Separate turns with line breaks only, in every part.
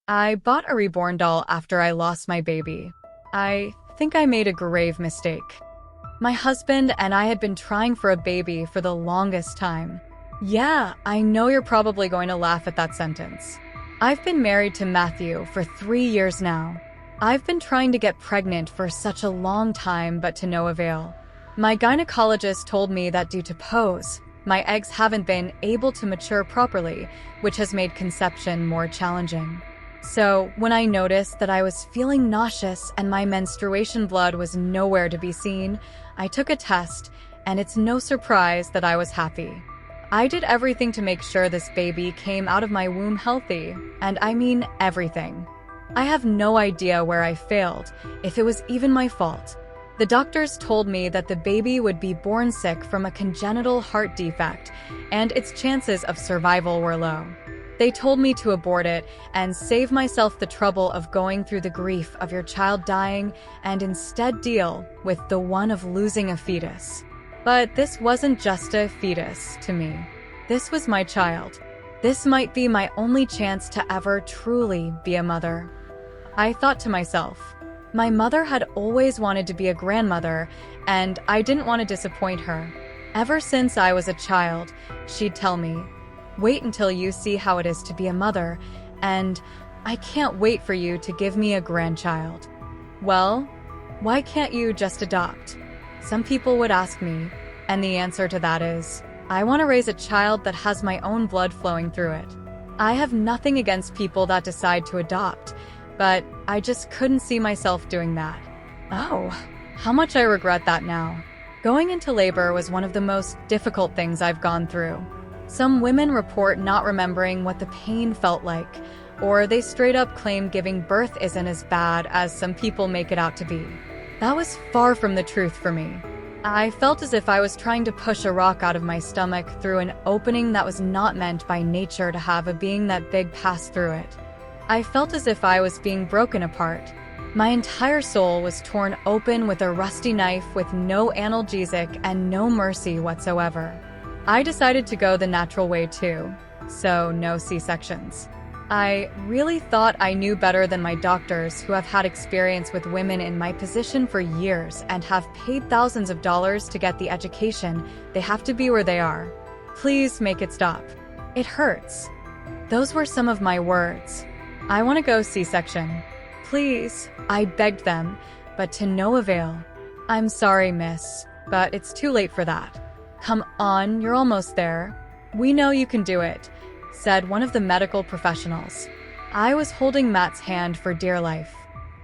I bought a reborn doll after I lost my baby. I think I made a grave mistake. My husband and I had been trying for a baby for the longest time. Yeah, I know you're probably going to laugh at that sentence. I've been married to Matthew for 3 years now. I've been trying to get pregnant for such a long time, but to no avail. My gynecologist told me that due to POS, my eggs haven't been able to mature properly, which has made conception more challenging. So, when I noticed that I was feeling nauseous and my menstruation blood was nowhere to be seen, I took a test, and it's no surprise that I was happy. I did everything to make sure this baby came out of my womb healthy, and I mean everything. I have no idea where I failed, if it was even my fault. The doctors told me that the baby would be born sick from a congenital heart defect, and its chances of survival were low. They told me to abort it and save myself the trouble of going through the grief of your child dying and instead deal with the one of losing a fetus. But this wasn't just a fetus to me. This was my child. This might be my only chance to ever truly be a mother. I thought to myself, my mother had always wanted to be a grandmother, and I didn't want to disappoint her. Ever since I was a child, she'd tell me, "Wait until you see how it is to be a mother, and I can't wait for you to give me a grandchild." Well, why can't you just adopt? Some people would ask me, and the answer to that is, I want to raise a child that has my own blood flowing through it. I have nothing against people that decide to adopt, but I just couldn't see myself doing that. Oh, how much I regret that now. Going into labor was one of the most difficult things I've gone through. Some women report not remembering what the pain felt like, or they straight up claim giving birth isn't as bad as some people make it out to be. That was far from the truth for me. I felt as if I was trying to push a rock out of my stomach through an opening that was not meant by nature to have a being that big pass through it. I felt as if I was being broken apart. My entire soul was torn open with a rusty knife with no analgesic and no mercy whatsoever. I decided to go the natural way too, so no C-sections. I really thought I knew better than my doctors who have had experience with women in my position for years and have paid thousands of dollars to get the education they have to be where they are. Please make it stop. It hurts. Those were some of my words. I want to go C-section. Please, I begged them, but to no avail. I'm sorry, miss, but it's too late for that. Come on, you're almost there. We know you can do it, said one of the medical professionals. I was holding Matt's hand for dear life.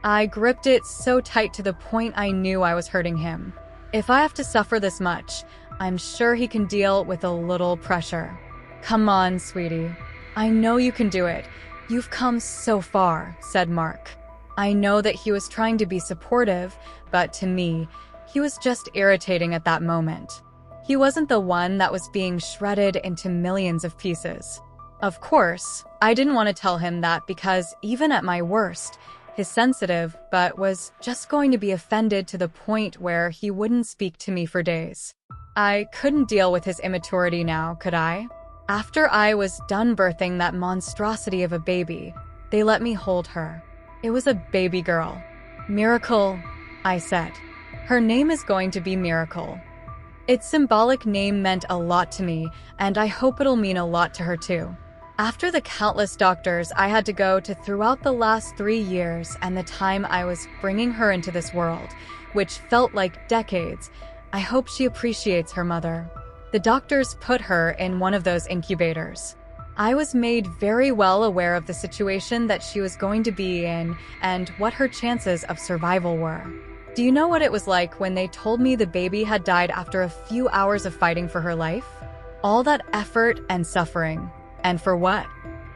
I gripped it so tight to the point I knew I was hurting him. If I have to suffer this much, I'm sure he can deal with a little pressure. Come on, sweetie. I know you can do it. You've come so far, said Mark. I know that he was trying to be supportive, but to me, he was just irritating at that moment. He wasn't the one that was being shredded into millions of pieces. Of course, I didn't want to tell him that because even at my worst, his sensitive but was just going to be offended to the point where he wouldn't speak to me for days. I couldn't deal with his immaturity now, could I? After I was done birthing that monstrosity of a baby, they let me hold her. It was a baby girl. Miracle, I said. Her name is going to be Miracle. Its symbolic name meant a lot to me, and I hope it'll mean a lot to her too. After the countless doctors I had to go to throughout the last 3 years and the time I was bringing her into this world, which felt like decades, I hope she appreciates her mother. The doctors put her in one of those incubators. I was made very well aware of the situation that she was going to be in and what her chances of survival were. Do you know what it was like when they told me the baby had died after a few hours of fighting for her life? All that effort and suffering. And for what?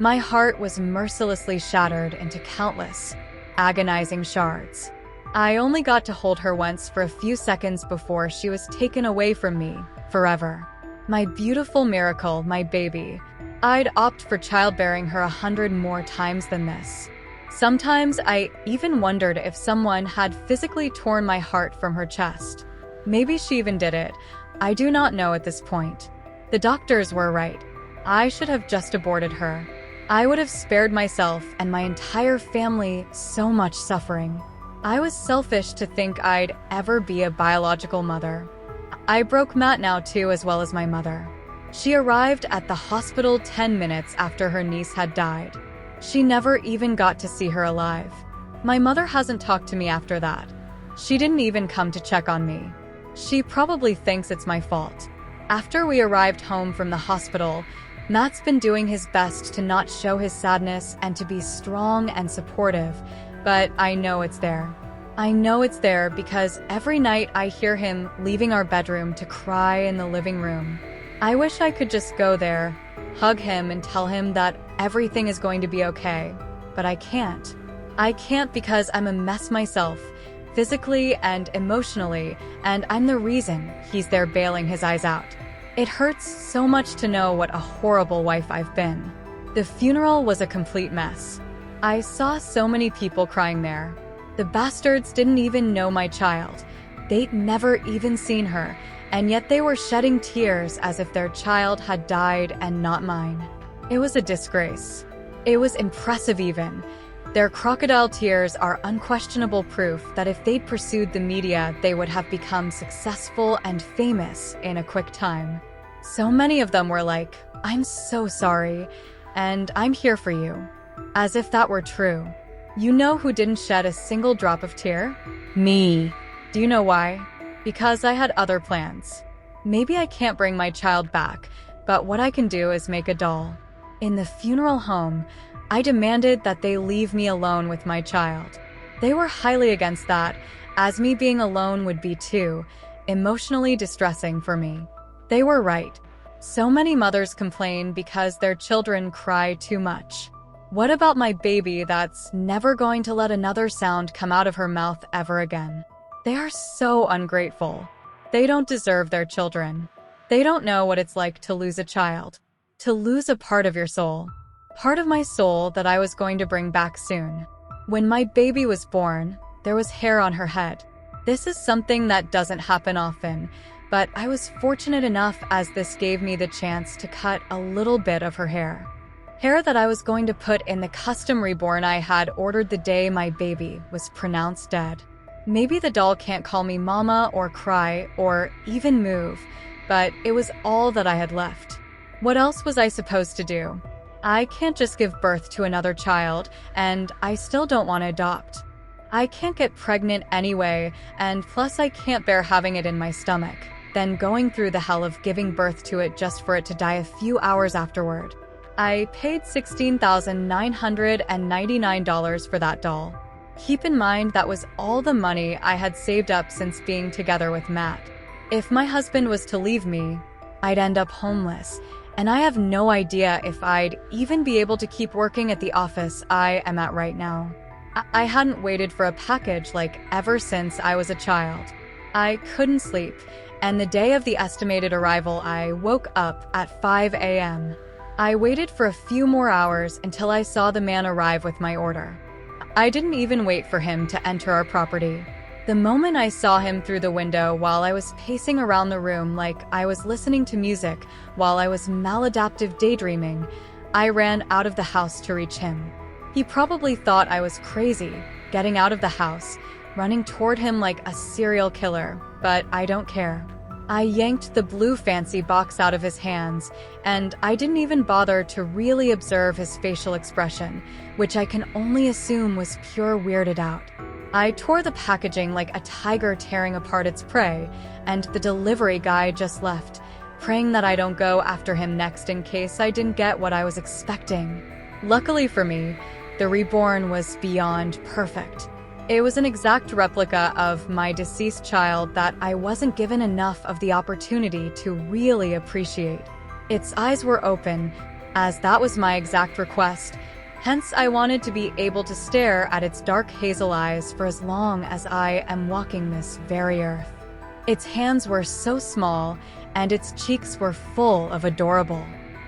My heart was mercilessly shattered into countless, agonizing shards. I only got to hold her once for a few seconds before she was taken away from me forever. My beautiful Miracle, my baby. I'd opt for childbearing her 100 more times than this. Sometimes I even wondered if someone had physically torn my heart from her chest. Maybe she even did it. I do not know at this point. The doctors were right. I should have just aborted her. I would have spared myself and my entire family so much suffering. I was selfish to think I'd ever be a biological mother. I broke Matt now too, as well as my mother. She arrived at the hospital 10 minutes after her niece had died. She never even got to see her alive. My mother hasn't talked to me after that. She didn't even come to check on me. She probably thinks it's my fault. After we arrived home from the hospital, Matt's been doing his best to not show his sadness and to be strong and supportive, but I know it's there. I know it's there because every night I hear him leaving our bedroom to cry in the living room. I wish I could just go there, hug him and tell him that everything is going to be okay, but I can't. I can't because I'm a mess myself, physically and emotionally, and I'm the reason he's there bailing his eyes out. It hurts so much to know what a horrible wife I've been. The funeral was a complete mess. I saw so many people crying there. The bastards didn't even know my child. They'd never even seen her, and yet they were shedding tears as if their child had died and not mine. It was a disgrace. It was impressive even. Their crocodile tears are unquestionable proof that if they'd pursued the media, they would have become successful and famous in a quick time. So many of them were like, "I'm so sorry, and I'm here for you." As if that were true. You know who didn't shed a single drop of tear? Me. Do you know why? Because I had other plans. Maybe I can't bring my child back, but what I can do is make a doll. In the funeral home, I demanded that they leave me alone with my child. They were highly against that, as me being alone would be too emotionally distressing for me. They were right. So many mothers complain because their children cry too much. What about my baby that's never going to let another sound come out of her mouth ever again? They are so ungrateful. They don't deserve their children. They don't know what it's like to lose a child, to lose a part of your soul. Part of my soul that I was going to bring back soon. When my baby was born, there was hair on her head. This is something that doesn't happen often, but I was fortunate enough as this gave me the chance to cut a little bit of her hair. Hair that I was going to put in the custom reborn I had ordered the day my baby was pronounced dead. Maybe the doll can't call me mama or cry or even move, but it was all that I had left. What else was I supposed to do? I can't just give birth to another child, and I still don't want to adopt. I can't get pregnant anyway, and plus I can't bear having it in my stomach, then going through the hell of giving birth to it just for it to die a few hours afterward. I paid $16,999 for that doll. Keep in mind that was all the money I had saved up since being together with Matt. If my husband was to leave me, I'd end up homeless, and I have no idea if I'd even be able to keep working at the office I am at right now. I hadn't waited for a package like ever since I was a child. I couldn't sleep, and the day of the estimated arrival I woke up at 5 a.m. I waited for a few more hours until I saw the man arrive with my order. I didn't even wait for him to enter our property. The moment I saw him through the window while I was pacing around the room like I was listening to music while I was maladaptive daydreaming, I ran out of the house to reach him. He probably thought I was crazy, getting out of the house, running toward him like a serial killer, but I don't care. I yanked the blue fancy box out of his hands, and I didn't even bother to really observe his facial expression, which I can only assume was pure weirded out. I tore the packaging like a tiger tearing apart its prey, and the delivery guy just left, praying that I don't go after him next in case I didn't get what I was expecting. Luckily for me, the reborn was beyond perfect. It was an exact replica of my deceased child that I wasn't given enough of the opportunity to really appreciate. Its eyes were open, as that was my exact request. Hence, I wanted to be able to stare at its dark hazel eyes for as long as I am walking this very earth. Its hands were so small, and its cheeks were full of adorable.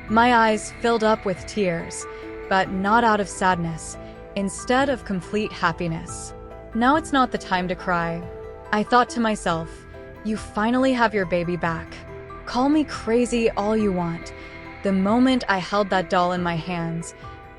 My eyes filled up with tears, but not out of sadness, instead of complete happiness. Now it's not the time to cry. I thought to myself, you finally have your baby back. Call me crazy all you want. The moment I held that doll in my hands,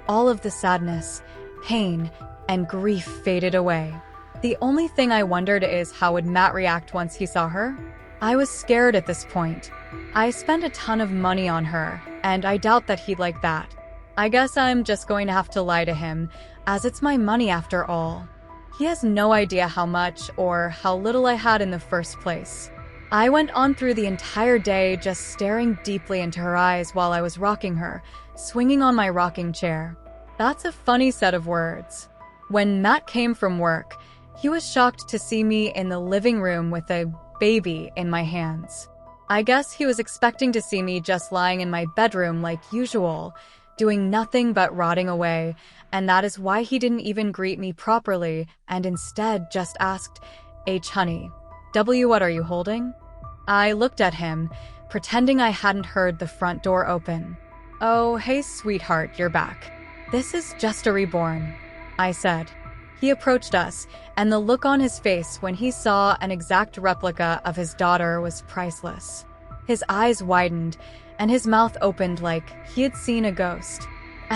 all of the sadness, pain, and grief faded away. The only thing I wondered is how would Matt react once he saw her? I was scared at this point. I spent a ton of money on her, and I doubt that he'd like that. I guess I'm just going to have to lie to him, as it's my money after all. He has no idea how much or how little I had in the first place. I went on through the entire day just staring deeply into her eyes while I was rocking her, swinging on my rocking chair. That's a funny set of words. When Matt came from work, he was shocked to see me in the living room with a baby in my hands. I guess he was expecting to see me just lying in my bedroom like usual, doing nothing but rotting away, and that is why he didn't even greet me properly and instead just asked, "H honey, what are you holding?" I looked at him, pretending I hadn't heard the front door open. "Oh, hey sweetheart, you're back. This is just a reborn," I said. He approached us, and the look on his face when he saw an exact replica of his daughter was priceless. His eyes widened, and his mouth opened like he had seen a ghost.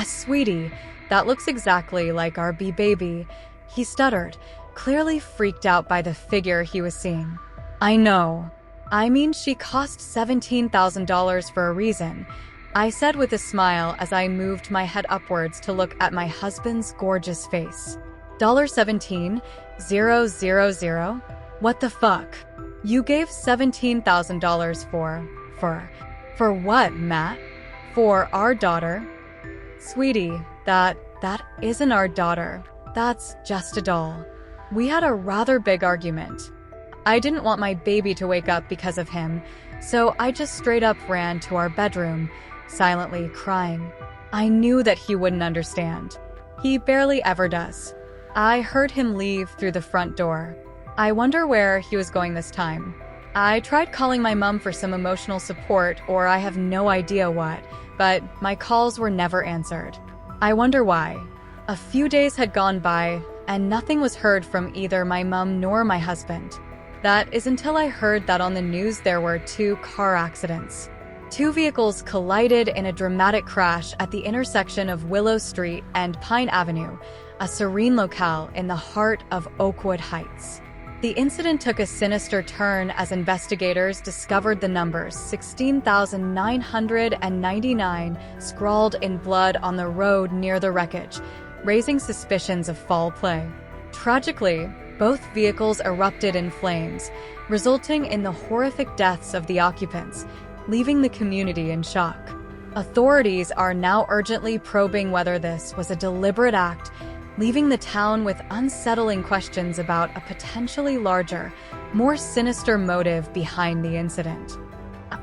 Sweetie, that looks exactly like our baby," he stuttered, clearly freaked out by the figure he was seeing. "I know. I mean, she cost $17,000 for a reason," I said with a smile as I moved my head upwards to look at my husband's gorgeous face. $17,000? What the fuck? You gave $17,000 for what, Matt? For our daughter? Sweetie, that isn't our daughter. That's just a doll. We had a rather big argument. I didn't want my baby to wake up because of him, so I just straight up ran to our bedroom, silently crying. I knew that he wouldn't understand. He barely ever does. I heard him leave through the front door. I wonder where he was going this time. I tried calling my mom for some emotional support, or I have no idea what, but my calls were never answered. I wonder why. A few days had gone by, and nothing was heard from either my mom nor my husband. That is until I heard that on the news there were 2 car accidents. 2 vehicles collided in a dramatic crash at the intersection of Willow Street and Pine Avenue, a serene locale in the heart of Oakwood Heights. The incident took a sinister turn as investigators discovered the numbers 16,999 scrawled in blood on the road near the wreckage, raising suspicions of foul play. Tragically, both vehicles erupted in flames, resulting in the horrific deaths of the occupants, leaving the community in shock. Authorities are now urgently probing whether this was a deliberate act, leaving the town with unsettling questions about a potentially larger, more sinister motive behind the incident.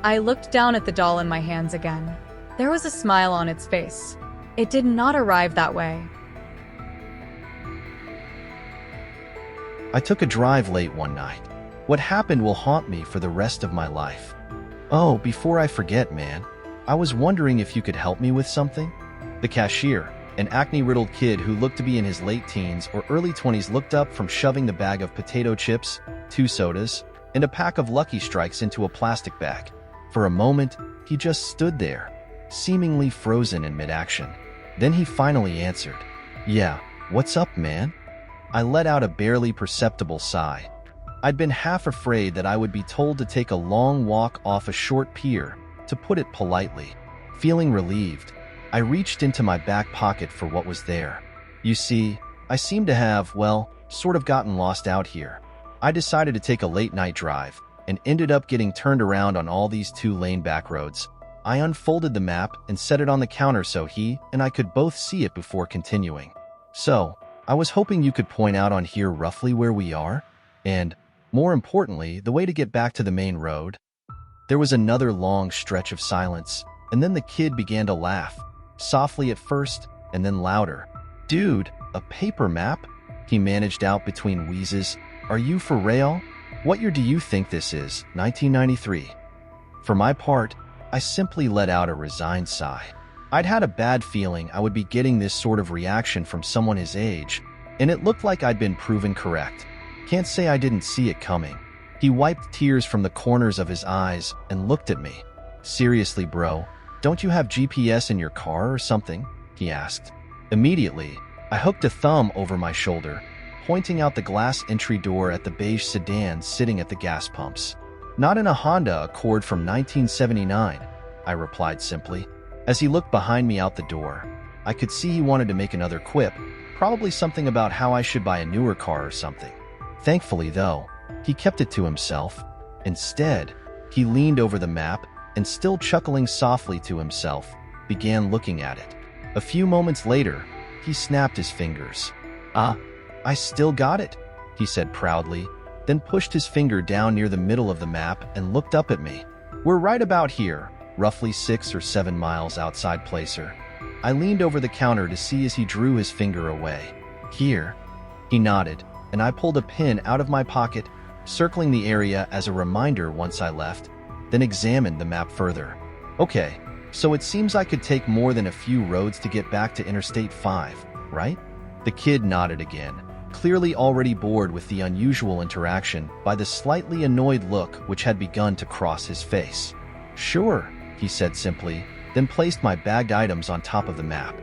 I looked down at the doll in my hands again. There was a smile on its face. It did not arrive that way.
I took a drive late one night. What happened will haunt me for the rest of my life. Oh, before I forget, man, I was wondering if you could help me with something? The cashier, an acne-riddled kid who looked to be in his late teens or early 20s, looked up from shoving the bag of potato chips, 2 sodas, and a pack of Lucky Strikes into a plastic bag. For a moment, he just stood there, seemingly frozen in mid-action. Then he finally answered, "Yeah, what's up, man?" I let out a barely perceptible sigh. I'd been half afraid that I would be told to take a long walk off a short pier, to put it politely. Feeling relieved, I reached into my back pocket for what was there. You see, I seem to have, well, sort of gotten lost out here. I decided to take a late-night drive, and ended up getting turned around on all these 2-lane back roads. I unfolded the map and set it on the counter so he and I could both see it before continuing. "So, I was hoping you could point out on here roughly where we are, and, more importantly, the way to get back to the main road." There was another long stretch of silence, and then the kid began to laugh, softly at first, and then louder. "Dude, a paper map?" he managed out between wheezes. "Are you for real? What year do you think this is, 1993? For my part, I simply let out a resigned sigh. I'd had a bad feeling I would be getting this sort of reaction from someone his age, and it looked like I'd been proven correct. Can't say I didn't see it coming. He wiped tears from the corners of his eyes and looked at me. "Seriously, bro, don't you have GPS in your car or something?" he asked. Immediately, I hooked a thumb over my shoulder, pointing out the glass entry door at the beige sedan sitting at the gas pumps. "Not in a Honda Accord from 1979, I replied simply. As he looked behind me out the door, I could see he wanted to make another quip, probably something about how I should buy a newer car or something. Thankfully, though, he kept it to himself. Instead, he leaned over the map and, still chuckling softly to himself, began looking at it. A few moments later, he snapped his fingers. "Ah, I still got it," he said proudly, then pushed his finger down near the middle of the map and looked up at me. "We're right about here, roughly 6 or 7 miles outside Placer." I leaned over the counter to see as he drew his finger away. "Here?" He nodded, and I pulled a pin out of my pocket, circling the area as a reminder once I left, then examined the map further. "Okay, so it seems I could take more than a few roads to get back to Interstate 5, right?" The kid nodded again, clearly already bored with the unusual interaction by the slightly annoyed look which had begun to cross his face. "Sure," he said simply, then placed my bagged items on top of the map.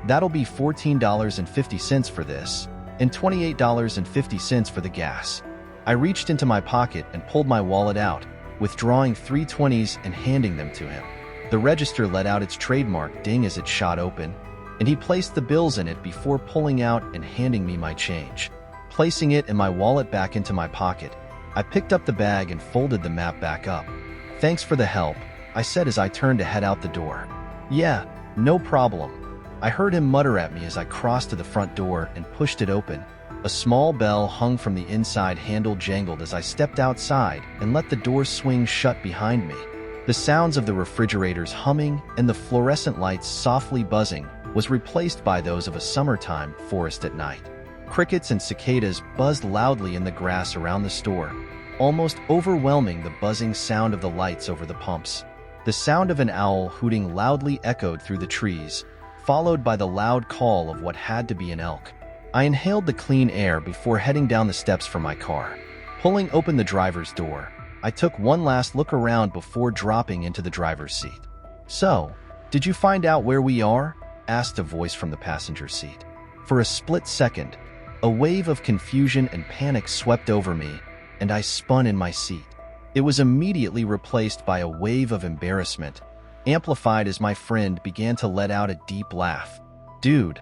"That'll be $14.50 for this, and $28.50 for the gas." I reached into my pocket and pulled my wallet out, withdrawing 3 20s and handing them to him. The register let out its trademark ding as it shot open, and he placed the bills in it before pulling out and handing me my change. Placing it and my wallet back into my pocket, I picked up the bag and folded the map back up. "Thanks for the help," I said as I turned to head out the door. "Yeah, no problem." I heard him mutter at me as I crossed to the front door and pushed it open. A small bell hung from the inside handle jangled as I stepped outside and let the door swing shut behind me. The sounds of the refrigerators humming and the fluorescent lights softly buzzing was replaced by those of a summertime forest at night. Crickets and cicadas buzzed loudly in the grass around the store, almost overwhelming the buzzing sound of the lights over the pumps. The sound of an owl hooting loudly echoed through the trees, followed by the loud call of what had to be an elk. I inhaled the clean air before heading down the steps for my car. Pulling open the driver's door, I took one last look around before dropping into the driver's seat. "So, did you find out where we are?" asked a voice from the passenger seat. For a split second, a wave of confusion and panic swept over me, and I spun in my seat. It was immediately replaced by a wave of embarrassment, amplified as my friend began to let out a deep laugh. "Dude,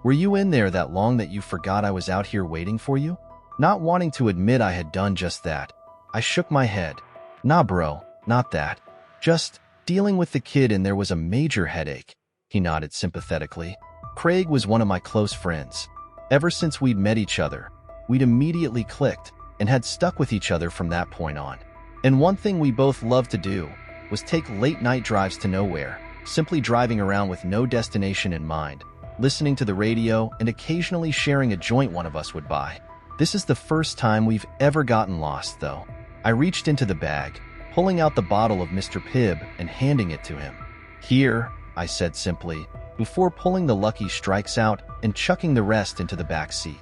were you in there that long that you forgot I was out here waiting for you?" Not wanting to admit I had done just that, I shook my head. "Nah, bro, not that. Just dealing with the kid and there was a major headache." He nodded sympathetically. "Craig was one of my close friends. Ever since we'd met each other, we'd immediately clicked and had stuck with each other from that point on. And one thing we both loved to do was take late-night drives to nowhere, simply driving around with no destination in mind, listening to the radio and occasionally sharing a joint one of us would buy. This is the first time we've ever gotten lost, though." I reached into the bag, pulling out the bottle of Mr. Pibb and handing it to him. "Here," I said simply, before pulling the Lucky Strikes out and chucking the rest into the back seat.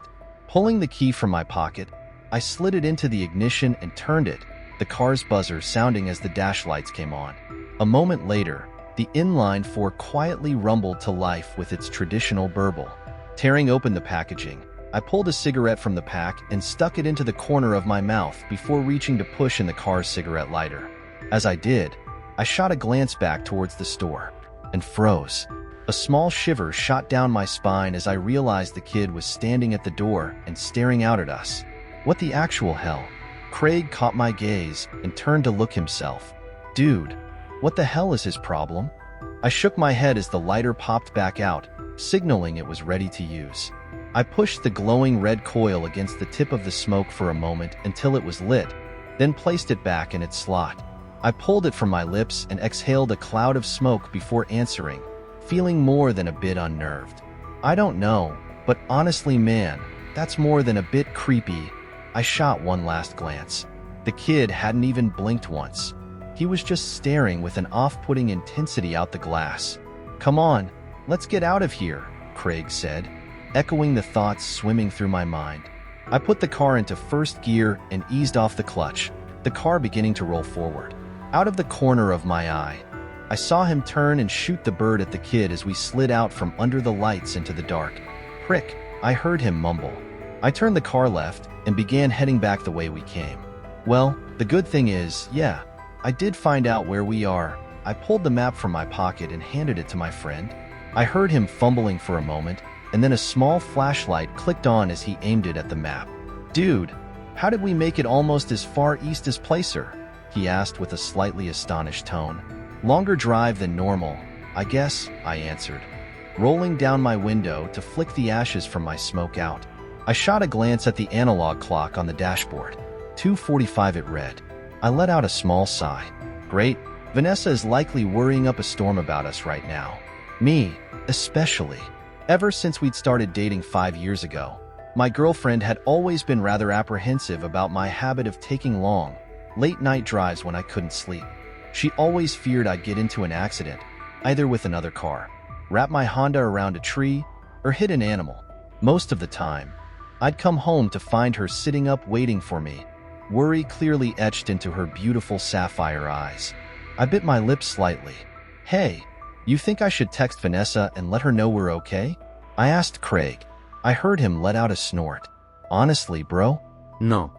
Pulling the key from my pocket, I slid it into the ignition and turned it, the car's buzzer sounding as the dash lights came on. A moment later, the inline four quietly rumbled to life with its traditional burble. Tearing open the packaging, I pulled a cigarette from the pack and stuck it into the corner of my mouth before reaching to push in the car's cigarette lighter. As I did, I shot a glance back towards the store and froze. A small shiver shot down my spine as I realized the kid was standing at the door and staring out at us. What the actual hell? Craig caught my gaze and turned to look himself. "Dude, what the hell is his problem?" I shook my head as the lighter popped back out, signaling it was ready to use. I pushed the glowing red coil against the tip of the smoke for a moment until it was lit, then placed it back in its slot. I pulled it from my lips and exhaled a cloud of smoke before answering, feeling more than a bit unnerved. "I don't know, but honestly, man, that's more than a bit creepy." I shot one last glance. The kid hadn't even blinked once. He was just staring with an off-putting intensity out the glass. "Come on, let's get out of here," Craig said, echoing the thoughts swimming through my mind. I put the car into first gear and eased off the clutch, the car beginning to roll forward. Out of the corner of my eye, I saw him turn and shoot the bird at the kid as we slid out from under the lights into the dark. Prick, I heard him mumble. I turned the car left and began heading back the way we came. Well, the good thing is, yeah, I did find out where we are. I pulled the map from my pocket and handed it to my friend. I heard him fumbling for a moment, and then a small flashlight clicked on as he aimed it at the map. Dude, how did we make it almost as far east as Placer? He asked with a slightly astonished tone. Longer drive than normal, I guess, I answered, rolling down my window to flick the ashes from my smoke out. I shot a glance at the analog clock on the dashboard. 2:45 it read. I let out a small sigh. Great, Vanessa is likely worrying up a storm about us right now. Me, especially. Ever since we'd started dating 5 years ago, my girlfriend had always been rather apprehensive about my habit of taking long, late-night drives when I couldn't sleep. She always feared I'd get into an accident, either with another car, wrap my Honda around a tree, or hit an animal. Most of the time, I'd come home to find her sitting up waiting for me, worry clearly etched into her beautiful sapphire eyes. I bit my lips slightly. Hey, you think I should text Vanessa and let her know we're okay? I asked Craig. I heard him let out a snort. Honestly, bro?
No.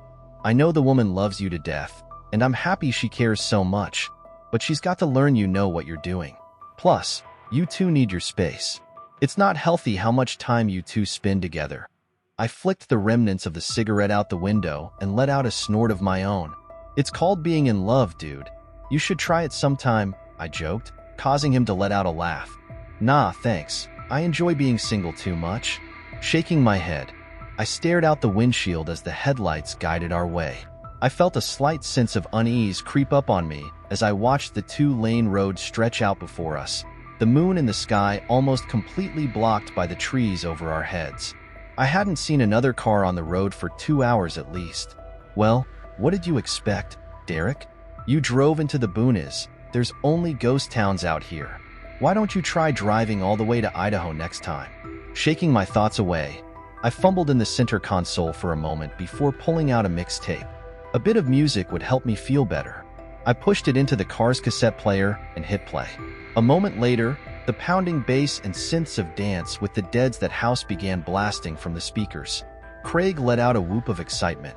I know the woman loves you to death, and I'm happy she cares so much, but she's got to learn you know what you're doing. Plus, you two need your space. It's not healthy how much time you two spend together. I flicked the remnants of the cigarette out the window and let out a snort of my own. It's called being in love, dude. You should try it sometime, I joked, causing him to let out a laugh. Nah, thanks. I enjoy being single too much. Shaking my head, I stared out the windshield as the headlights guided our way. I felt a slight sense of unease creep up on me as I watched the two-lane road stretch out before us, the moon in the sky almost completely blocked by the trees over our heads. I hadn't seen another car on the road for 2 hours at least. Well, what did you expect, Derek? You drove into the boonies. There's only ghost towns out here. Why don't you try driving all the way to Idaho next time? Shaking my thoughts away, I fumbled in the center console for a moment before pulling out a mixtape. A bit of music would help me feel better. I pushed it into the car's cassette player and hit play. A moment later, the pounding bass and synths of Dance with the Dead's That House began blasting from the speakers. Craig let out a whoop of excitement.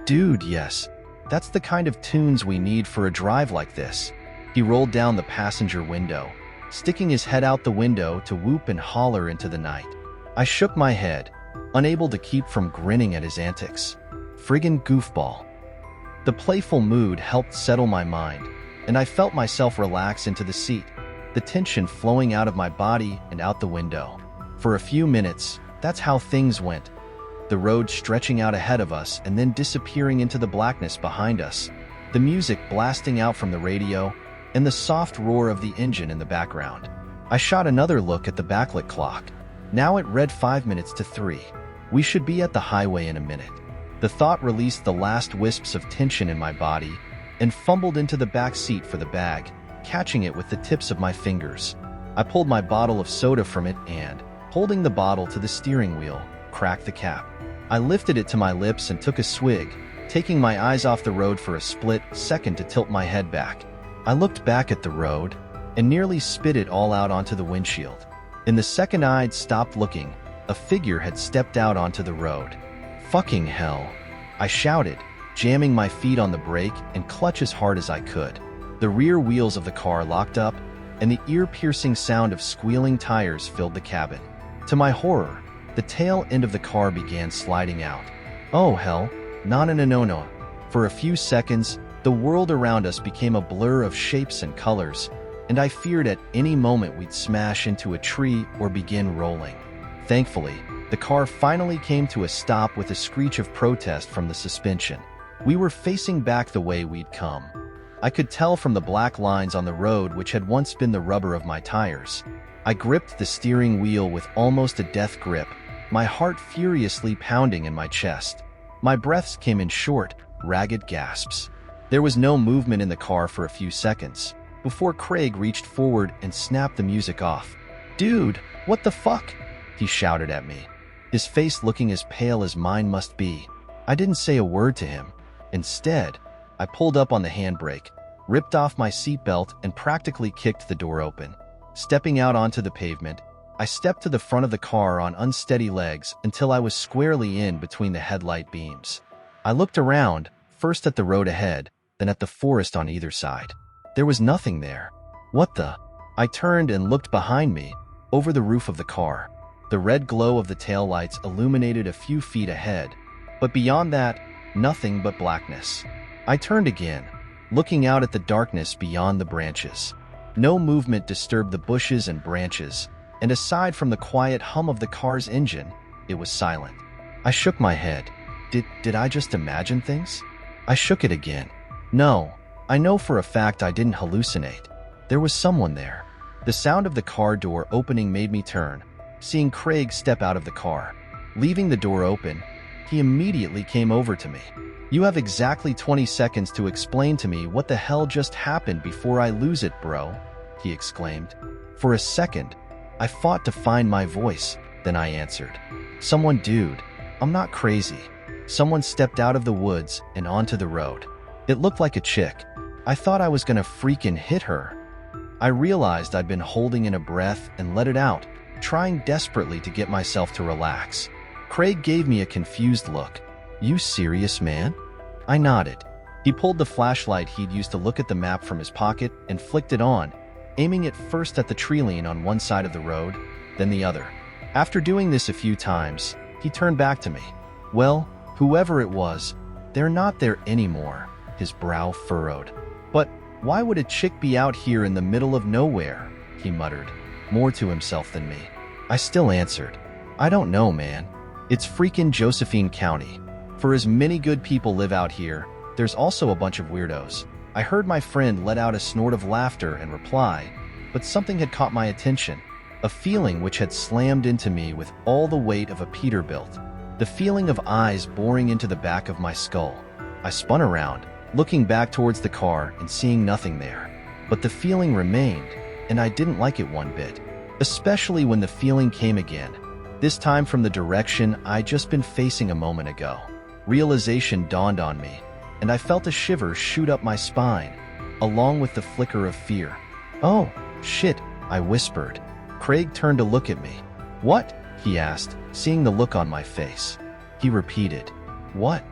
Dude, yes. That's the kind of tunes we need for a drive like this. He rolled down the passenger window, sticking his head out the window to whoop and holler into the night. I shook my head, unable to keep from grinning at his antics. Friggin' goofball. The playful mood helped settle my mind, and I felt myself relax into the seat, the tension flowing out of my body and out the window. For a few minutes, that's how things went. The road stretching out ahead of us and then disappearing into the blackness behind us, the music blasting out from the radio, and the soft roar of the engine in the background. I shot another look at the backlit clock. Now it read 5 minutes to 3. We should be at the highway in a minute. The thought released the last wisps of tension in my body and fumbled into the back seat for the bag, catching it with the tips of my fingers. I pulled my bottle of soda from it and, holding the bottle to the steering wheel, cracked the cap. I lifted it to my lips and took a swig, taking my eyes off the road for a split second to tilt my head back. I looked back at the road and nearly spit it all out onto the windshield. In the second I'd stopped looking, a figure had stepped out onto the road. Fucking hell, I shouted, jamming my feet on the brake and clutch as hard as I could. The rear wheels of the car locked up, and the ear-piercing sound of squealing tires filled the cabin. To my horror, the tail end of the car began sliding out. Oh hell, no. For a few seconds, the world around us became a blur of shapes and colors, and I feared at any moment we'd smash into a tree or begin rolling. Thankfully, the car finally came to a stop with a screech of protest from the suspension. We were facing back the way we'd come. I could tell from the black lines on the road which had once been the rubber of my tires. I gripped the steering wheel with almost a death grip, my heart furiously pounding in my chest. My breaths came in short, ragged gasps. There was no movement in the car for a few seconds, before Craig reached forward and snapped the music off. Dude, what the fuck? He shouted at me, his face looking as pale as mine must be. I didn't say a word to him. Instead, I pulled up on the handbrake, ripped off my seatbelt, and practically kicked the door open. Stepping out onto the pavement, I stepped to the front of the car on unsteady legs until I was squarely in between the headlight beams. I looked around, first at the road ahead, then at the forest on either side. There was nothing there. What the? I turned and looked behind me, over the roof of the car. The red glow of the taillights illuminated a few feet ahead, but beyond that, nothing but blackness. I turned again, looking out at the darkness beyond the branches. No movement disturbed the bushes and branches, and aside from the quiet hum of the car's engine, it was silent. I shook my head. Did I just imagine things? I shook it again. No, I know for a fact I didn't hallucinate. There was someone there. The sound of the car door opening made me turn, seeing Craig step out of the car. Leaving the door open, he immediately came over to me. "You have exactly 20 seconds to explain to me what the hell just happened before I lose it, bro," he exclaimed. For a second, I fought to find my voice, then I answered. Dude, I'm not crazy. Someone stepped out of the woods and onto the road. It looked like a chick. I thought I was gonna freaking hit her. I realized I'd been holding in a breath and let it out, trying desperately to get myself to relax. Craig gave me a confused look. "You serious, man?" I nodded. He pulled the flashlight he'd used to look at the map from his pocket and flicked it on, aiming it first at the tree line on one side of the road, then the other. After doing this a few times, he turned back to me. "Well, whoever it was, they're not there anymore," his brow furrowed. "But why would a chick be out here in the middle of nowhere?" he muttered, more to himself than me. I still answered, "I don't know, man. It's freaking Josephine County. For as many good people live out here, there's also a bunch of weirdos." I heard my friend let out a snort of laughter and reply, but something had caught my attention, a feeling which had slammed into me with all the weight of a Peterbilt, the feeling of eyes boring into the back of my skull. I spun around, looking back towards the car and seeing nothing there. But the feeling remained, and I didn't like it one bit, especially when the feeling came again, this time from the direction I'd just been facing a moment ago. Realization dawned on me, and I felt a shiver shoot up my spine, along with the flicker of fear. "Oh, shit," I whispered. Craig turned to look at me. "What?" he asked, seeing the look on my face. He repeated, "What?"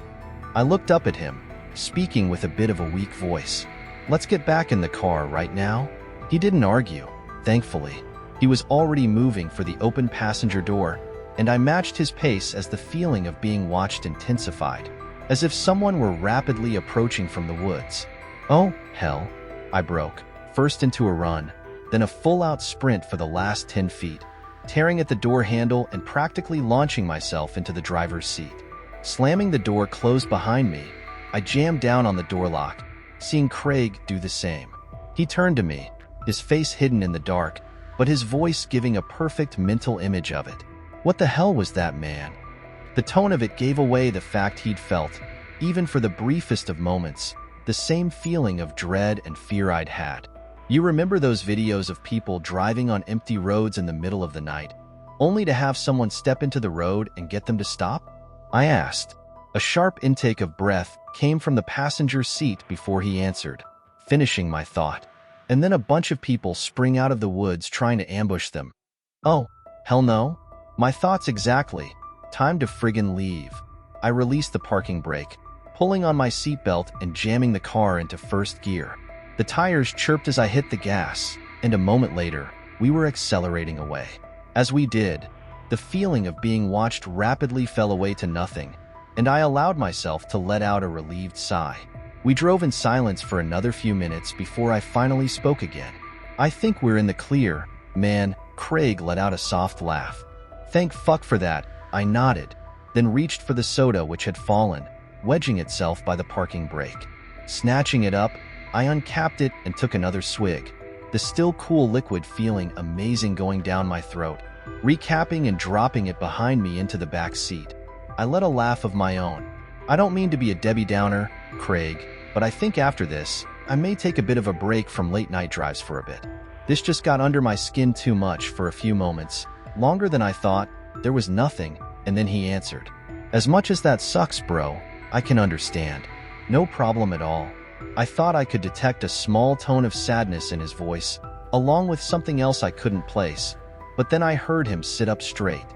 I looked up at him, speaking with a bit of a weak voice. "Let's get back in the car right now." He didn't argue, thankfully. He was already moving for the open passenger door, and I matched his pace as the feeling of being watched intensified, as if someone were rapidly approaching from the woods. "Oh, hell," I broke, first into a run, then a full-out sprint for the last 10 feet, tearing at the door handle and practically launching myself into the driver's seat. Slamming the door closed behind me, I jammed down on the door lock, seeing Craig do the same. He turned to me, his face hidden in the dark, but his voice giving a perfect mental image of it. "What the hell was that, man?" The tone of it gave away the fact he'd felt, even for the briefest of moments, the same feeling of dread and fear I'd had. You remember those videos of people driving on empty roads in the middle of the night, only to have someone step into the road and get them to stop? I asked. A sharp intake of breath came from the passenger seat before he answered, finishing my thought. "And then a bunch of people spring out of the woods trying to ambush them." "Oh, hell no." My thoughts exactly. Time to friggin' leave. I released the parking brake, pulling on my seatbelt and jamming the car into first gear. The tires chirped as I hit the gas, and a moment later, we were accelerating away. As we did, the feeling of being watched rapidly fell away to nothing, and I allowed myself to let out a relieved sigh. We drove in silence for another few minutes before I finally spoke again. "I think we're in the clear, man." Craig let out a soft laugh. "Thank fuck for that," I nodded, then reached for the soda which had fallen, wedging itself by the parking brake. Snatching it up, I uncapped it and took another swig, the still cool liquid feeling amazing going down my throat, recapping and dropping it behind me into the back seat. I let a laugh of my own. "I don't mean to be a Debbie Downer, Craig, but I think after this, I may take a bit of a break from late-night drives for a bit. This just got under my skin too much for a few moments, longer than I thought." There was nothing, and then he answered, "As much as that sucks, bro, I can understand. No problem at all. I thought I could detect a small tone of sadness in his voice, along with something else I couldn't place, but then I heard him sit up straight.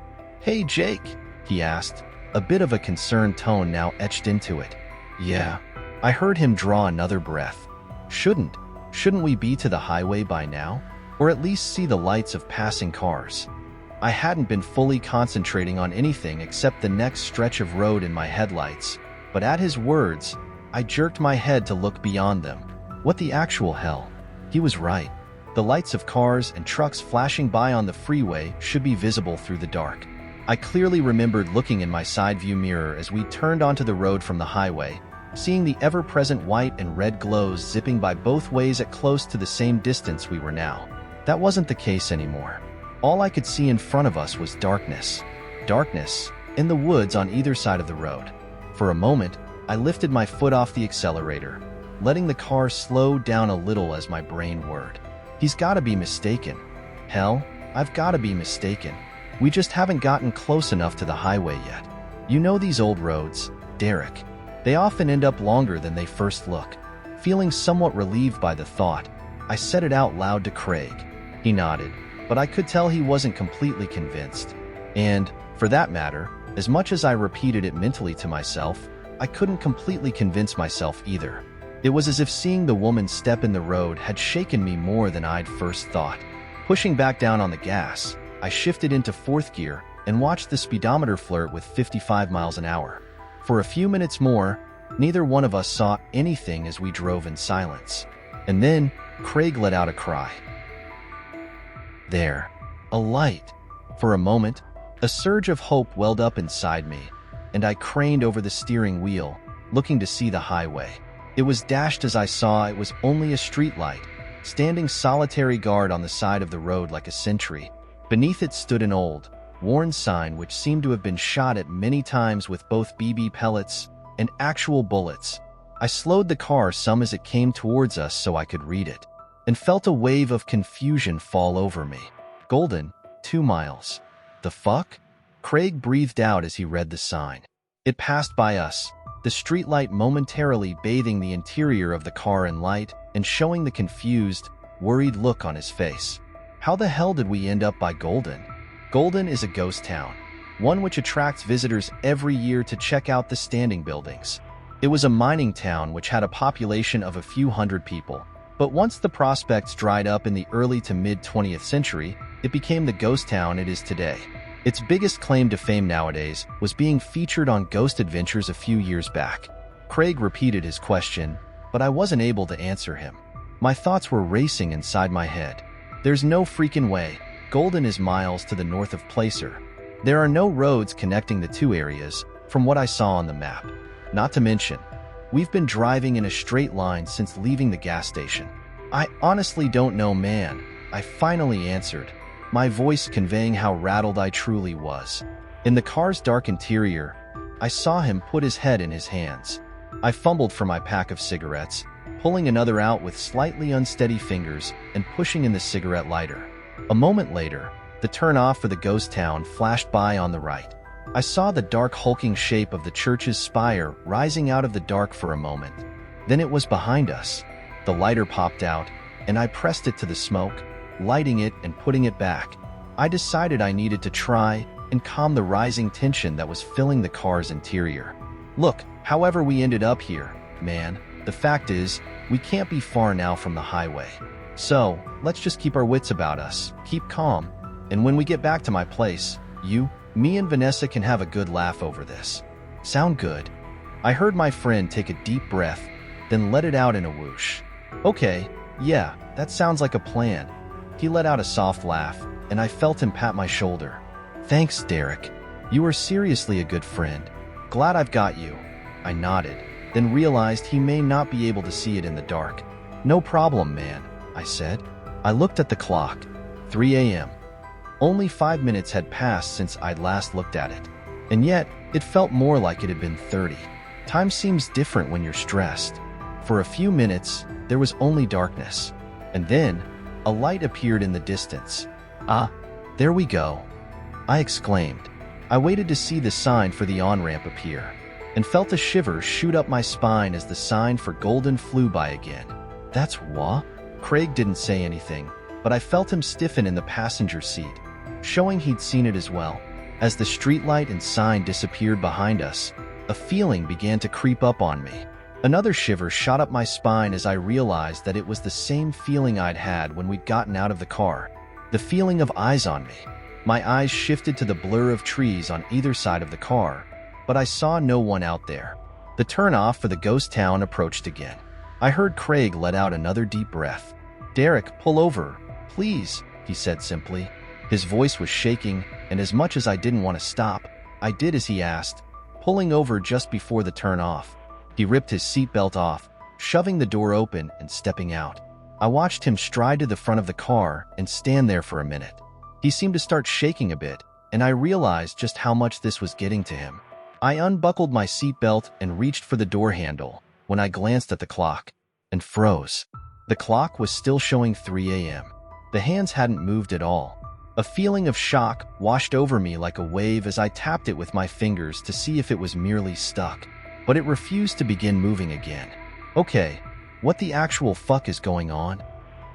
"Hey, Jake," he asked, a bit of a concerned tone now etched into it. "Yeah." I heard him draw another breath. Shouldn't we be to the highway by now? Or at least see the lights of passing cars? I hadn't been fully concentrating on anything except the next stretch of road in my headlights, but at his words, I jerked my head to look beyond them. What the actual hell? He was right. The lights of cars and trucks flashing by on the freeway should be visible through the dark. I clearly remembered looking in my side view mirror as we turned onto the road from the highway, seeing the ever-present white and red glows zipping by both ways at close to the same distance we were now. That wasn't the case anymore. All I could see in front of us was darkness. Darkness in the woods on either side of the road. For a moment, I lifted my foot off the accelerator, letting the car slow down a little as my brain whirred. He's gotta be mistaken. Hell, I've gotta be mistaken. We just haven't gotten close enough to the highway yet. You know these old roads, Derek. They often end up longer than they first look. Feeling somewhat relieved by the thought, I said it out loud to Craig. He nodded, but I could tell he wasn't completely convinced. And, for that matter, as much as I repeated it mentally to myself, I couldn't completely convince myself either. It was as if seeing the woman step in the road had shaken me more than I'd first thought. Pushing back down on the gas, I shifted into fourth gear and watched the speedometer flirt with 55 miles an hour. For a few minutes more, neither one of us saw anything as we drove in silence. And then, Craig let out a cry. There. A light. For a moment, a surge of hope welled up inside me, and I craned over the steering wheel, looking to see the highway. It was dashed as I saw it was only a streetlight, standing solitary guard on the side of the road like a sentry. Beneath it stood an old, worn sign which seemed to have been shot at many times with both BB pellets and actual bullets. I slowed the car some as it came towards us so I could read it, and felt a wave of confusion fall over me. Golden, 2 miles. The fuck? Craig breathed out as he read the sign. It passed by us, the streetlight momentarily bathing the interior of the car in light and showing the confused, worried look on his face. How the hell did we end up by Golden? Golden is a ghost town, one which attracts visitors every year to check out the standing buildings. It was a mining town which had a population of a few hundred people, but once the prospects dried up in the early to mid-20th century, it became the ghost town it is today. Its biggest claim to fame nowadays was being featured on Ghost Adventures a few years back. Craig repeated his question, but I wasn't able to answer him. My thoughts were racing inside my head. There's no freaking way. Golden is miles to the north of Placer. There are no roads connecting the two areas, from what I saw on the map. Not to mention, we've been driving in a straight line since leaving the gas station. I honestly don't know, man, I finally answered, my voice conveying how rattled I truly was. In the car's dark interior, I saw him put his head in his hands. I fumbled for my pack of cigarettes, pulling another out with slightly unsteady fingers and pushing in the cigarette lighter. A moment later, the turn-off for the ghost town flashed by on the right. I saw the dark hulking shape of the church's spire rising out of the dark for a moment. Then it was behind us. The lighter popped out, and I pressed it to the smoke, lighting it and putting it back. I decided I needed to try and calm the rising tension that was filling the car's interior. Look, however we ended up here, man, the fact is, we can't be far now from the highway. So, let's just keep our wits about us, keep calm, and when we get back to my place, me and Vanessa can have a good laugh over this. Sound good? I heard my friend take a deep breath, then let it out in a whoosh. Okay, yeah, that sounds like a plan. He let out a soft laugh, and I felt him pat my shoulder. Thanks, Derek. You are seriously a good friend. Glad I've got you. I nodded, then realized he may not be able to see it in the dark. No problem, man, I said. I looked at the clock. 3 a.m. Only 5 minutes had passed since I'd last looked at it. And yet, it felt more like it had been 30. Time seems different when you're stressed. For a few minutes, there was only darkness. And then, a light appeared in the distance. Ah, there we go, I exclaimed. I waited to see the sign for the on-ramp appear. and felt a shiver shoot up my spine as the sign for golden flew by again. That's what? Craig didn't say anything, but I felt him stiffen in the passenger seat, showing he'd seen it as well. As the streetlight and sign disappeared behind us, a feeling began to creep up on me. Another shiver shot up my spine as I realized that it was the same feeling I'd had when we'd gotten out of the car. The feeling of eyes on me. My eyes shifted to the blur of trees on either side of the car, but I saw no one out there. The turnoff for the ghost town approached again. I heard Craig let out another deep breath. "Derek, pull over, please," he said simply. His voice was shaking, and as much as I didn't want to stop, I did as he asked, pulling over just before the turnoff. He ripped his seatbelt off, shoving the door open and stepping out. I watched him stride to the front of the car and stand there for a minute. He seemed to start shaking a bit, and I realized just how much this was getting to him. I unbuckled my seatbelt and reached for the door handle when I glanced at the clock and froze. The clock was still showing 3 a.m. The hands hadn't moved at all. A feeling of shock washed over me like a wave as I tapped it with my fingers to see if it was merely stuck, but it refused to begin moving again. Okay, what the actual fuck is going on?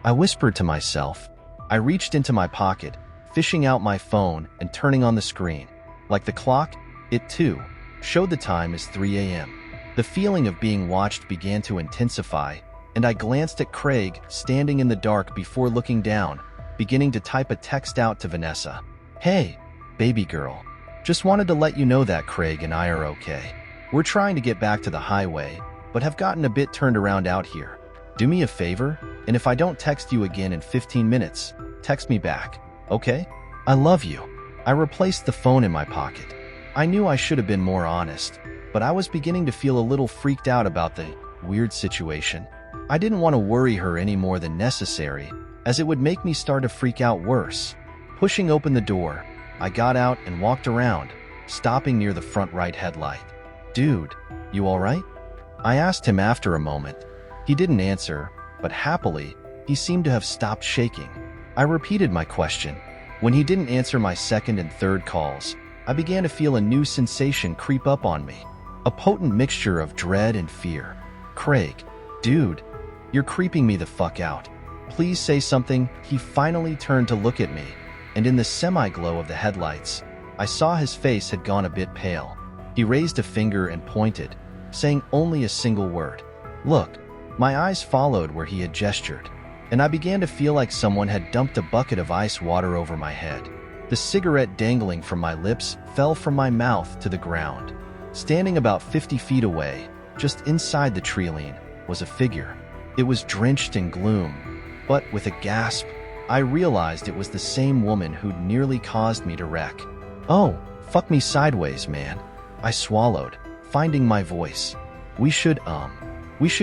I whispered to myself. I reached into my pocket, fishing out my phone and turning on the screen. Like the clock, it too showed the time as 3 a.m. The feeling of being watched began to intensify, and I glanced at Craig standing in the dark before looking down, beginning to type a text out to Vanessa. "Hey, baby girl. Just wanted to let you know that Craig and I are okay. We're trying to get back to the highway, but have gotten a bit turned around out here. Do me a favor, and if I don't text you again in 15 minutes, text me back, okay? I love you." I replaced the phone in my pocket. I knew I should have been more honest, but I was beginning to feel a little freaked out about the weird situation. I didn't want to worry her any more than necessary, as it would make me start to freak out worse. Pushing open the door, I got out and walked around, stopping near the front right headlight. "Dude, you all right?" I asked him after a moment. He didn't answer, but happily, he seemed to have stopped shaking. I repeated my question. When he didn't answer my second and third calls, I began to feel a new sensation creep up on me. A potent mixture of dread and fear. "Craig, dude, you're creeping me the fuck out. Please say something." He finally turned to look at me, and in the semi-glow of the headlights, I saw his face had gone a bit pale. He raised a finger and pointed, saying only a single word. "Look." My eyes followed where he had gestured, and I began to feel like someone had dumped a bucket of ice water over my head. The cigarette dangling from my lips fell from my mouth to the ground. Standing about 50 feet away, just inside the tree-line, was a figure. It was drenched in gloom, but with a gasp, I realized it was the same woman who'd nearly caused me to wreck. "Oh, fuck me sideways, man." I swallowed, finding my voice. We should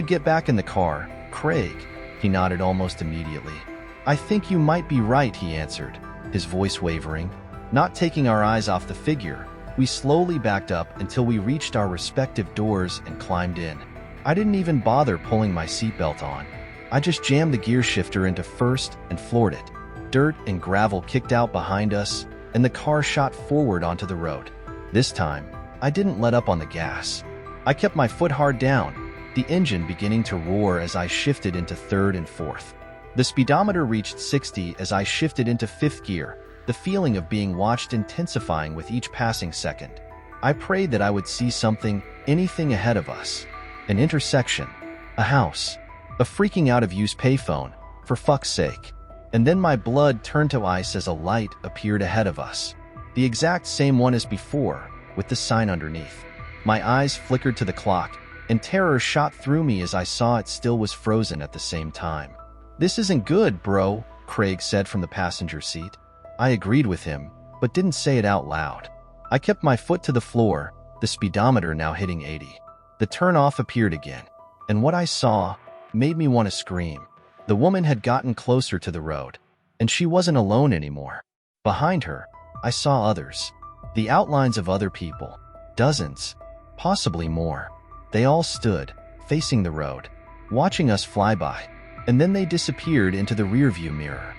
get back in the car, Craig." He nodded almost immediately. "I think you might be right," he answered, his voice wavering. Not taking our eyes off the figure, we slowly backed up until we reached our respective doors and climbed in. I didn't even bother pulling my seatbelt on. I just jammed the gear shifter into first and floored it. Dirt and gravel kicked out behind us, and the car shot forward onto the road. This time, I didn't let up on the gas. I kept my foot hard down, the engine beginning to roar as I shifted into third and fourth. The speedometer reached 60 as I shifted into fifth gear, the feeling of being watched intensifying with each passing second. I prayed that I would see something, anything ahead of us. An intersection, a house, a freaking out-of-use payphone, for fuck's sake. And then my blood turned to ice as a light appeared ahead of us. The exact same one as before, with the sign underneath. My eyes flickered to the clock, and terror shot through me as I saw it still was frozen at the same time. "This isn't good, bro," Craig said from the passenger seat. I agreed with him, but didn't say it out loud. I kept my foot to the floor, the speedometer now hitting 80. The turnoff appeared again, and what I saw made me want to scream. The woman had gotten closer to the road, and she wasn't alone anymore. Behind her, I saw others. The outlines of other people. Dozens, possibly more. They all stood, facing the road, watching us fly by, and then they disappeared into the rearview mirror.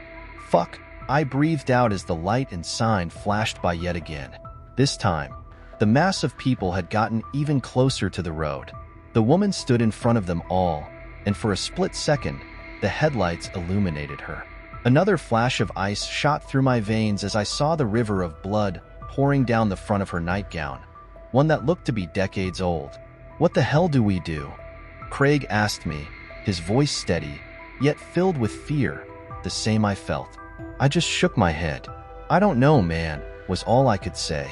Fuck, I breathed out as the light and sign flashed by yet again. This time, The mass of people had gotten even closer to the road. The woman stood in front of them all, and for a split second, the headlights illuminated her. Another flash of ice shot through my veins as I saw the river of blood pouring down the front of her nightgown, one that looked to be decades old. "What the hell do we do?" Craig asked me, his voice steady, yet filled with fear, the same I felt. I just shook my head. "I don't know, man," was all I could say.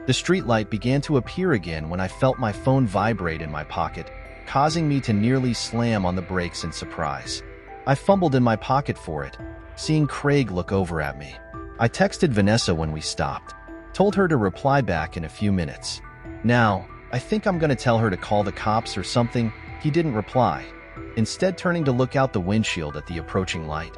The streetlight began to appear again when I felt my phone vibrate in my pocket, causing me to nearly slam on the brakes in surprise. I fumbled in my pocket for it, seeing Craig look over at me. I texted Vanessa when we stopped, told her to reply back in a few minutes. "Now, I think I'm gonna tell her to call the cops or something." He didn't reply, instead turning to look out the windshield at the approaching light.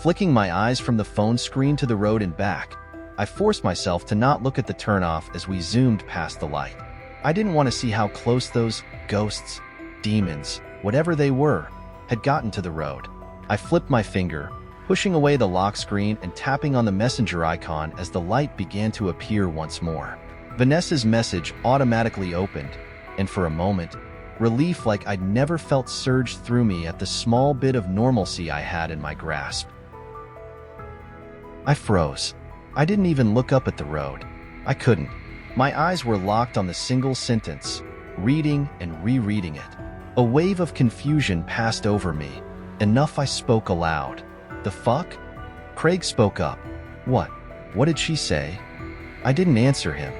Flicking my eyes from the phone screen to the road and back, I forced myself to not look at the turnoff as we zoomed past the light. I didn't want to see how close those ghosts, demons, whatever they were, had gotten to the road. I flipped my finger, pushing away the lock screen and tapping on the messenger icon as the light began to appear once more. Vanessa's message automatically opened, and for a moment, relief like I'd never felt surged through me at the small bit of normalcy I had in my grasp. I froze. I didn't even look up at the road. I couldn't. My eyes were locked on the single sentence, reading and rereading it. A wave of confusion passed over me. Enough I spoke aloud. "The fuck?" Craig spoke up. "What? What did she say?" I didn't answer him.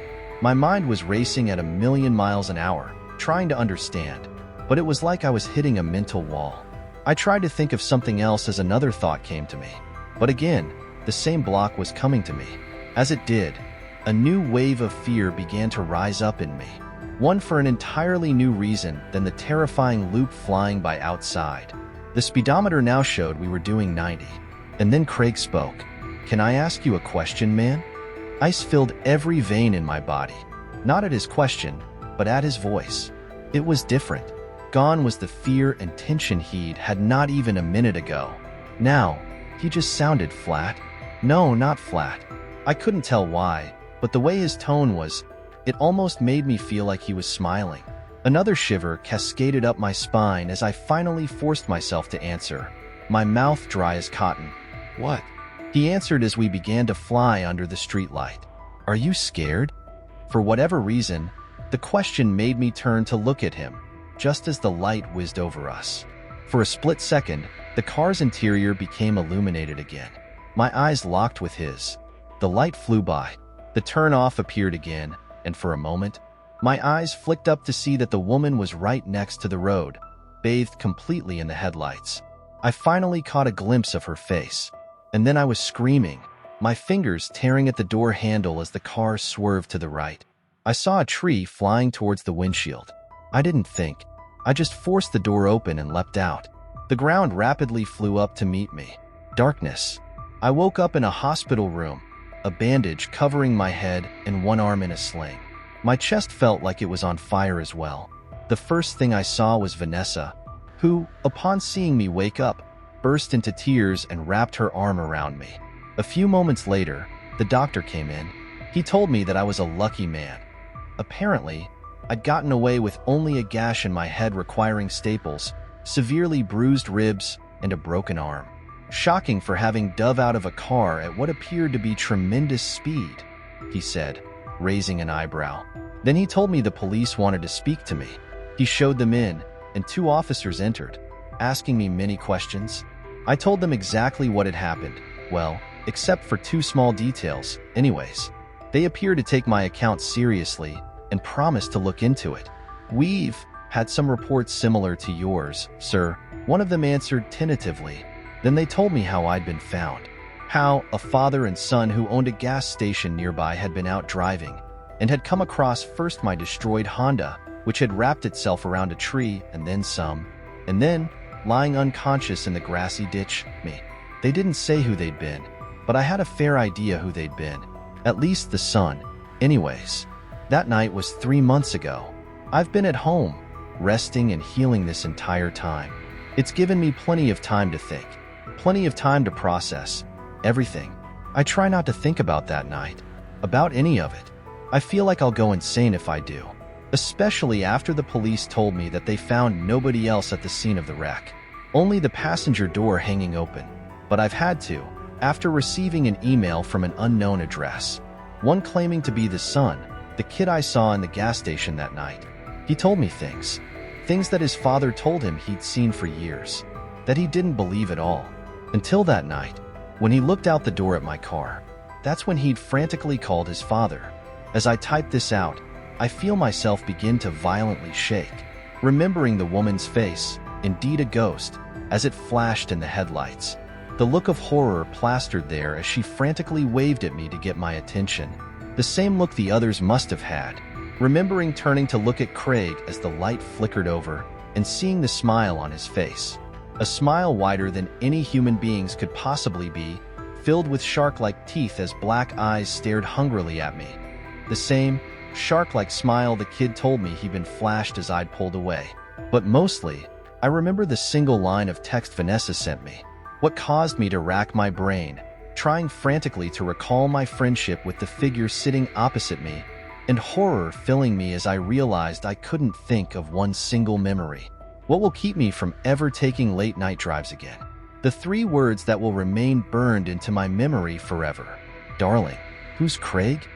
My mind was racing at 1,000,000 miles an hour, trying to understand, but it was like I was hitting a mental wall. I tried to think of something else as another thought came to me. But again, the same block was coming to me. As it did, a new wave of fear began to rise up in me. One for an entirely new reason than the terrifying loop flying by outside. The speedometer now showed we were doing 90. And then Craig spoke. "Can I ask you a question, man?" Ice filled every vein in my body. Not at his question, but at his voice. It was different. Gone was the fear and tension he'd had not even a minute ago. Now, he just sounded flat. No, not flat. I couldn't tell why, but the way his tone was, it almost made me feel like he was smiling. Another shiver cascaded up my spine as I finally forced myself to answer, my mouth dry as cotton. "What?" He answered as we began to fly under the streetlight. "Are you scared?" For whatever reason, the question made me turn to look at him, just as the light whizzed over us. For a split second, the car's interior became illuminated again. My eyes locked with his. The light flew by. The turn-off appeared again, and for a moment, my eyes flicked up to see that the woman was right next to the road, bathed completely in the headlights. I finally caught a glimpse of her face, and then I was screaming, my fingers tearing at the door handle as the car swerved to the right. I saw a tree flying towards the windshield. I didn't think. I just forced the door open and leapt out. The ground rapidly flew up to meet me. Darkness. I woke up in a hospital room, a bandage covering my head and one arm in a sling. My chest felt like it was on fire as well. The first thing I saw was Vanessa, who, upon seeing me wake up, burst into tears and wrapped her arm around me. A few moments later, the doctor came in. He told me that I was a lucky man. Apparently, I'd gotten away with only a gash in my head requiring staples, severely bruised ribs, and a broken arm. Shocking for having dove out of a car at what appeared to be tremendous speed, he said, raising an eyebrow. Then he told me the police wanted to speak to me. He showed them in, and 2 officers entered, asking me many questions. I told them exactly what had happened, well, except for 2 small details, anyways. They appeared to take my account seriously and promised to look into it. "We've had some reports similar to yours, sir," one of them answered tentatively. Then they told me how I'd been found. How a father and son who owned a gas station nearby had been out driving and had come across first my destroyed Honda, which had wrapped itself around a tree, and then some, and then, lying unconscious in the grassy ditch, me. They didn't say who they'd been, but I had a fair idea who they'd been. At least the son. Anyways, that night was 3 months ago. I've been at home, resting and healing this entire time. It's given me plenty of time to think, plenty of time to process everything. I try not to think about that night, about any of it. I feel like I'll go insane if I do, especially after the police told me that they found nobody else at the scene of the wreck, only the passenger door hanging open. But I've had to, after receiving an email from an unknown address, one claiming to be the son, the kid I saw in the gas station that night. He told me things that his father told him he'd seen for years, that he didn't believe at all, until that night, when he looked out the door at my car. That's when he'd frantically called his father. As I type this out, I feel myself begin to violently shake, remembering the woman's face, indeed a ghost, as it flashed in the headlights. The look of horror plastered there as she frantically waved at me to get my attention. The same look the others must have had, remembering turning to look at Craig as the light flickered over and seeing the smile on his face. A smile wider than any human being's could possibly be, filled with shark-like teeth as black eyes stared hungrily at me. The same shark-like smile the kid told me he'd been flashed as I'd pulled away. But mostly, I remember the single line of text Vanessa sent me. What caused me to rack my brain, trying frantically to recall my friendship with the figure sitting opposite me, and horror filling me as I realized I couldn't think of one single memory. What will keep me from ever taking late-night drives again? The three words that will remain burned into my memory forever. Darling, who's Craig?